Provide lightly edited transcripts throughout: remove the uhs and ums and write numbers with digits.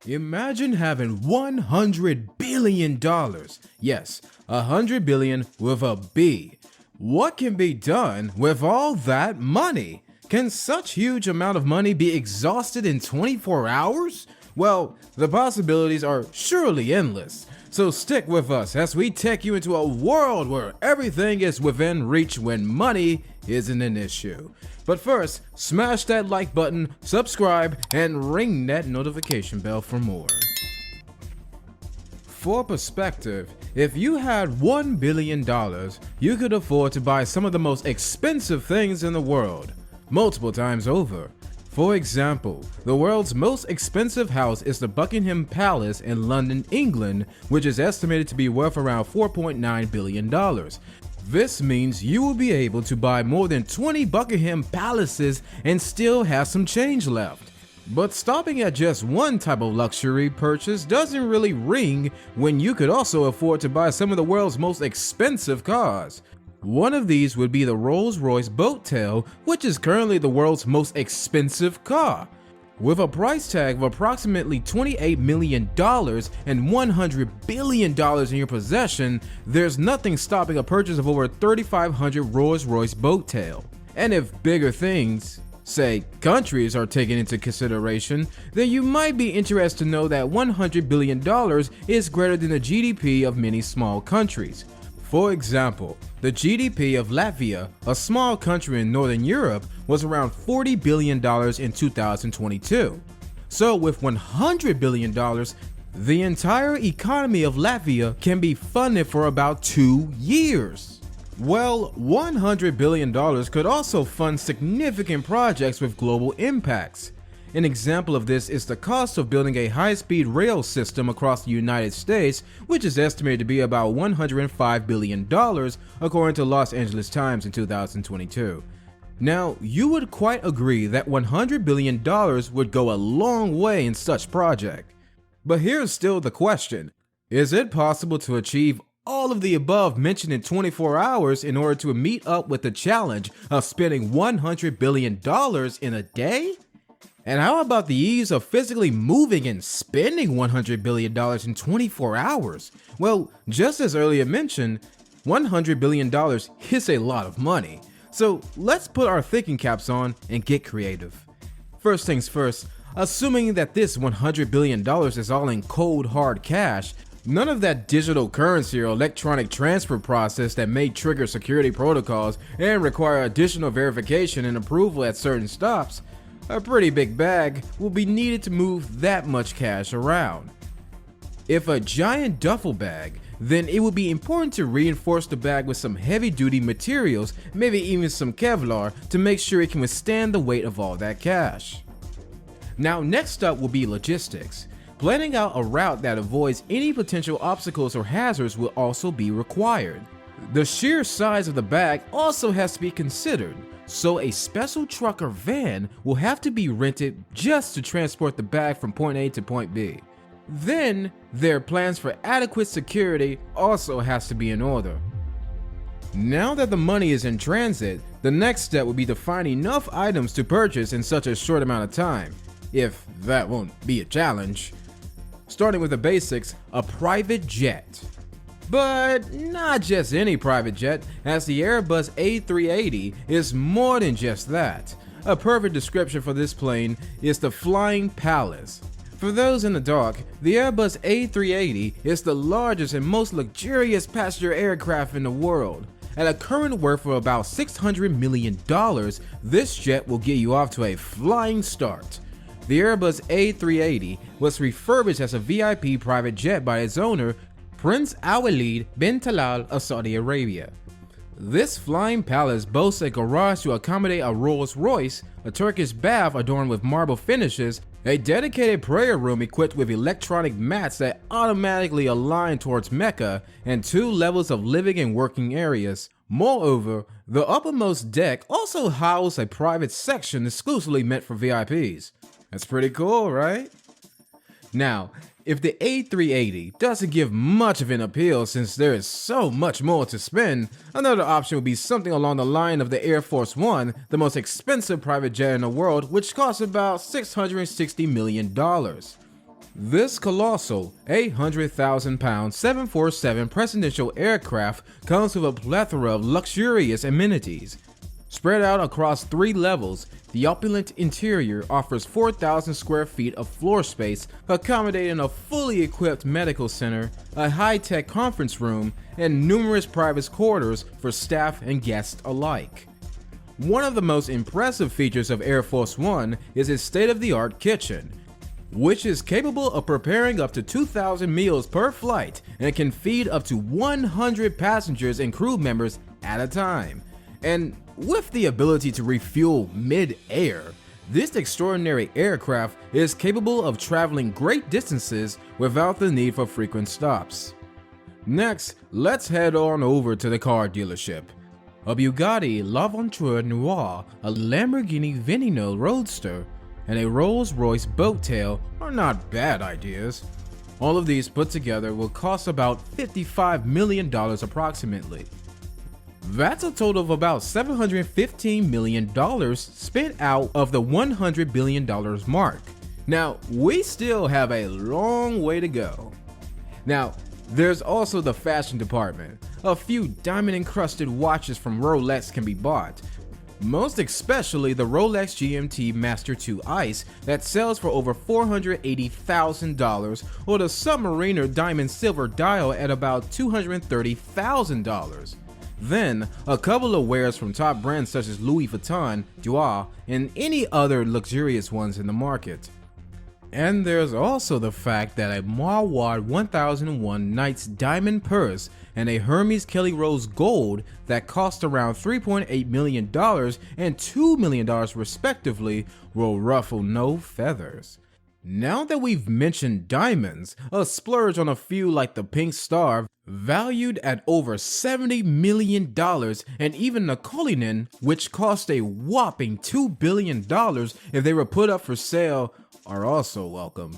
Imagine having $100 billion. Yes, 100 billion with a B. What can be done with all that money? Can such huge amount of money be exhausted in 24 hours? Well, the possibilities are surely endless. So stick with us as we take you into a world where everything is within reach when money isn't an issue. But first, smash that like button, subscribe, and ring that notification bell for more. For perspective, if you had $1 billion, you could afford to buy some of the most expensive things in the world, multiple times over. For example, the world's most expensive house is the Buckingham Palace in London, England, which is estimated to be worth around $4.9 billion. This means you will be able to buy more than 20 Buckingham Palaces and still have some change left. But stopping at just one type of luxury purchase doesn't really ring when you could also afford to buy some of the world's most expensive cars. One of these would be the Rolls-Royce Boat Tail, which is currently the world's most expensive car. With a price tag of approximately $28 million and $100 billion in your possession, there's nothing stopping a purchase of over 3,500 Rolls-Royce Boat Tail. And if bigger things, say countries, are taken into consideration, then you might be interested to know that $100 billion is greater than the GDP of many small countries. For example, the GDP of Latvia, a small country in Northern Europe, was around $40 billion in 2022. So with $100 billion, the entire economy of Latvia can be funded for about 2 years. Well, $100 billion could also fund significant projects with global impacts. An example of this is the cost of building a high-speed rail system across the United States, which is estimated to be about $105 billion, according to Los Angeles Times in 2022. Now, you would quite agree that $100 billion would go a long way in such project. But here's still the question: is it possible to achieve all of the above mentioned in 24 hours in order to meet up with the challenge of spending $100 billion in a day? And how about the ease of physically moving and spending $100 billion in 24 hours? Well, just as earlier mentioned, $100 billion is a lot of money. So let's put our thinking caps on and get creative. First things first, assuming that this $100 billion is all in cold hard cash, none of that digital currency or electronic transfer process that may trigger security protocols and require additional verification and approval at certain stops, a pretty big bag will be needed to move that much cash around. If a giant duffel bag, then it would be important to reinforce the bag with some heavy-duty materials, maybe even some Kevlar, to make sure it can withstand the weight of all that cash. Now, next up will be logistics. Planning out a route that avoids any potential obstacles or hazards will also be required. The sheer size of the bag also has to be considered, so a special truck or van will have to be rented just to transport the bag from point A to point B. Then, their plans for adequate security also has to be in order. Now that the money is in transit, the next step will be to find enough items to purchase in such a short amount of time, if that won't be a challenge. Starting with the basics, a private jet. But not just any private jet, as the Airbus A380 is more than just that. A perfect description for this plane is the Flying Palace. For those in the dark, the Airbus A380 is the largest and most luxurious passenger aircraft in the world. At a current worth of about $600 million, this jet will get you off to a flying start. The Airbus A380 was refurbished as a VIP private jet by its owner, Prince Al-Walid bin Talal of Saudi Arabia. This flying palace boasts a garage to accommodate a Rolls-Royce, a Turkish bath adorned with marble finishes, a dedicated prayer room equipped with electronic mats that automatically align towards Mecca, and 2 levels of living and working areas. Moreover, the uppermost deck also houses a private section exclusively meant for VIPs. That's pretty cool, right? Now, if the A380 doesn't give much of an appeal since there is so much more to spend, another option would be something along the line of the Air Force One, the most expensive private jet in the world, which costs about $660 million. This colossal 800,000-pound 747 presidential aircraft comes with a plethora of luxurious amenities. Spread out across 3 levels, the opulent interior offers 4,000 square feet of floor space, accommodating a fully equipped medical center, a high-tech conference room, and numerous private quarters for staff and guests alike. One of the most impressive features of Air Force One is its state-of-the-art kitchen, which is capable of preparing up to 2,000 meals per flight and can feed up to 100 passengers and crew members at a time. And with the ability to refuel mid-air, this extraordinary aircraft is capable of traveling great distances without the need for frequent stops. Next, let's head on over to the car dealership. A Bugatti L'Aventure Noire, a Lamborghini Veneno Roadster, and a Rolls-Royce boat tail are not bad ideas. All of these put together will cost about $55 million approximately. That's a total of about $715 million spent out of the $100 billion mark. Now, we still have a long way to go. Now, there's also the fashion department. A few diamond-encrusted watches from Rolex can be bought, most especially the Rolex GMT Master 2 Ice that sells for over $480,000, or the Submariner Diamond Silver Dial at about $230,000. Then, a couple of wares from top brands such as Louis Vuitton, Dior, and any other luxurious ones in the market. And there's also the fact that a Mawad 1001 Knight's diamond purse and a Hermes Kelly Rose Gold that cost around $3.8 million and $2 million respectively will ruffle no feathers. Now that we've mentioned diamonds, a splurge on a few like the Pink Star, valued at over $70 million, and even the Cullinan, which cost a whopping $2 billion if they were put up for sale, are also welcome.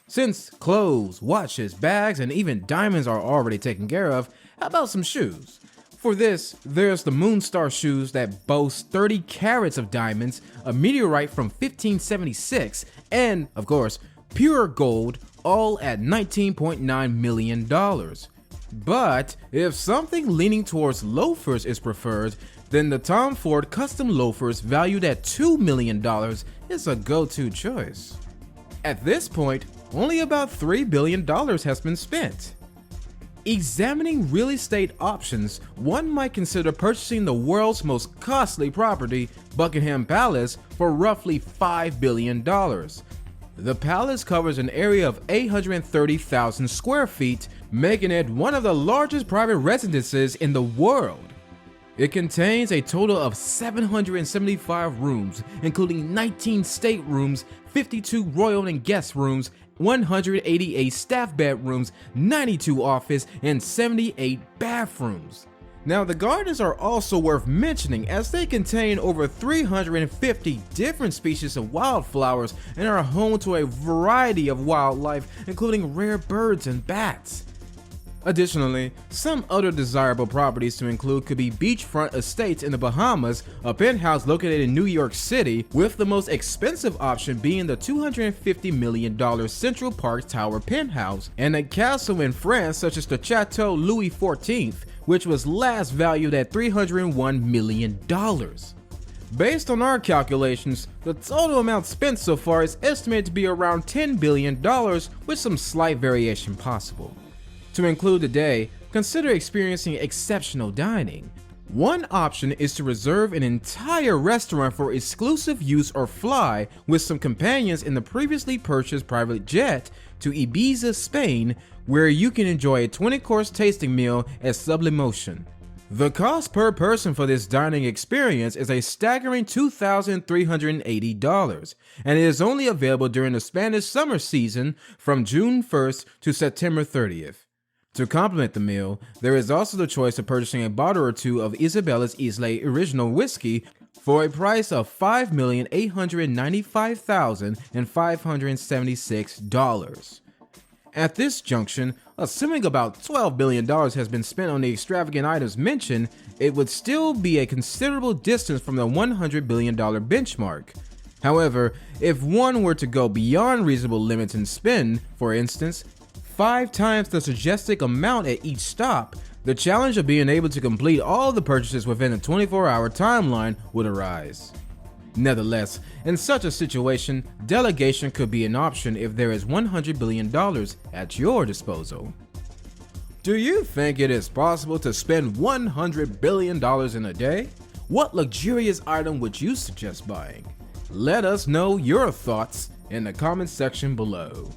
Since clothes, watches, bags, and even diamonds are already taken care of, how about some shoes? For this, there's the Moonstar shoes that boast 30 carats of diamonds, a meteorite from 1576, and, of course, pure gold, all at $19.9 million. But if something leaning towards loafers is preferred, then the Tom Ford custom loafers valued at $2 million is a go-to choice. At this point, only about $3 billion has been spent. Examining real estate options, one might consider purchasing the world's most costly property, Buckingham Palace, for roughly $5 billion. The palace covers an area of 830,000 square feet, making it one of the largest private residences in the world. It contains a total of 775 rooms, including 19 staterooms, 52 royal and guest rooms, 188 staff bedrooms, 92 office, and 78 bathrooms. Now, the gardens are also worth mentioning as they contain over 350 different species of wildflowers and are home to a variety of wildlife, including rare birds and bats. Additionally, some other desirable properties to include could be beachfront estates in the Bahamas, a penthouse located in New York City, with the most expensive option being the $250 million Central Park Tower penthouse, and a castle in France such as the Chateau Louis XIV, which was last valued at $301 million. Based on our calculations, the total amount spent so far is estimated to be around $10 billion, with some slight variation possible. To include today, consider experiencing exceptional dining. One option is to reserve an entire restaurant for exclusive use or fly with some companions in the previously purchased private jet to Ibiza, Spain, where you can enjoy a 20-course tasting meal at Sublimotion. The cost per person for this dining experience is a staggering $2,380, and it is only available during the Spanish summer season from June 1st to September 30th. To complement the meal, there is also the choice of purchasing a bottle or two of Isabella's Isla Original whiskey for a price of $5,895,576. At this junction, assuming about $12 billion has been spent on the extravagant items mentioned, it would still be a considerable distance from the $100 billion benchmark. However, if one were to go beyond reasonable limits and spend, for instance, 5 times the suggested amount at each stop, the challenge of being able to complete all the purchases within a 24-hour timeline would arise. Nevertheless, in such a situation, delegation could be an option if there is $100 billion at your disposal. Do you think it is possible to spend $100 billion in a day? What luxurious item would you suggest buying? Let us know your thoughts in the comment section below.